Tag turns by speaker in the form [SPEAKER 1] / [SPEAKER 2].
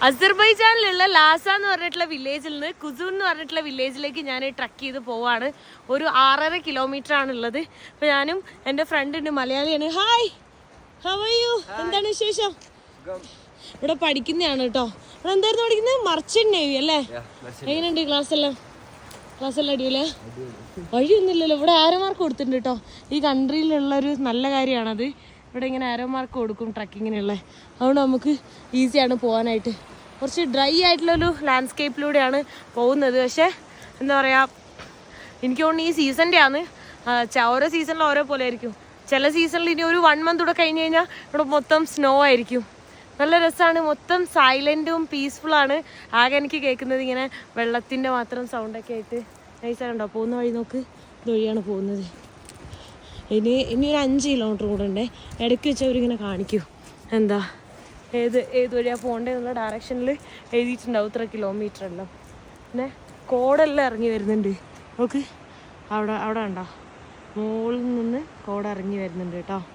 [SPEAKER 1] അസർബൈജാനിലുള്ള ലാസ എന്ന് പറഞ്ഞിട്ടുള്ള വില്ലേജിൽ നിന്ന് കുസൂൻ എന്ന് പറഞ്ഞിട്ടുള്ള വില്ലേജിലേക്ക് ഞാൻ ട്രക്ക് ചെയ്ത് പോവാണ്. ഒരു 6.5 കിലോമീറ്റർ ആണുള്ളത്. അപ്പൊ ഞാനും എൻ്റെ ഫ്രണ്ടുണ്ട്, മലയാളിയാണ്. Hi, how are you? എന്താണ് വിശേഷം? ഇവിടെ പഠിക്കുന്നതാണ് കേട്ടോ. ഇവിടെ എന്തായിരുന്നു പഠിക്കുന്നത്? മർച്ചന്റ് നേവി അല്ലേ? എങ്ങനെയുണ്ട് ക്ലാസ് എല്ലാം അടിയല്ലേ? വഴിയൊന്നുമില്ലല്ലോ. ഇവിടെ ആരോ മാർക്ക് കൊടുത്തിട്ടുണ്ട് കേട്ടോ. ഈ കൺട്രിയിലുള്ളൊരു നല്ല കാര്യമാണത്. ഇവിടെ ഇങ്ങനെ ആരോ മാർക്ക് കൊടുക്കും ട്രക്കിങ്ങിനുള്ള. അതുകൊണ്ട് നമുക്ക് ഈസിയാണ് പോകാനായിട്ട്. കുറച്ച് ഡ്രൈ ആയിട്ടുള്ളൊരു ലാൻഡ്സ്കേപ്പിലൂടെയാണ് പോകുന്നത്. പക്ഷേ എന്താ പറയുക, എനിക്ക് തോന്നുന്നു ഈ സീസണിൻ്റെ ആണ്. ഓരോ സീസണിലും ഓരോ പോലെ ആയിരിക്കും. ചില സീസണിൽ ഇനി ഒരു 1 മന്ത് കൂടെ കഴിഞ്ഞ് കഴിഞ്ഞാൽ ഇവിടെ മൊത്തം സ്നോ ആയിരിക്കും. നല്ല രസമാണ്. മൊത്തം സൈലൻറ്റും പീസ്ഫുള്ളാണ്. ആകെ എനിക്ക് കേൾക്കുന്നത് ഇങ്ങനെ വെള്ളത്തിൻ്റെ മാത്രം സൗണ്ടൊക്കെ ആയിട്ട്. നൈസാണോ പോകുന്ന വഴി? നോക്ക്, ഇതുവഴിയാണ് പോകുന്നത്. ഇനി ഒരു 5 കിലോമീറ്റർ കൂടെ ഉണ്ടേ. ഇടയ്ക്ക് വെച്ചവരിങ്ങനെ കാണിക്കും എന്താ ഏത് വഴിയാണ് പോകേണ്ടതെന്നുള്ള ഡയറക്ഷനിൽ എഴുതിയിട്ടുണ്ടാവും ഇത്ര കിലോമീറ്റർ എല്ലാം. പിന്നെ കോടെല്ലാം ഇറങ്ങി വരുന്നുണ്ട്. നോക്ക്, അവിടെ ഉണ്ടോ? മുകളിൽ നിന്ന് കോട ഇറങ്ങി വരുന്നുണ്ട് കേട്ടോ.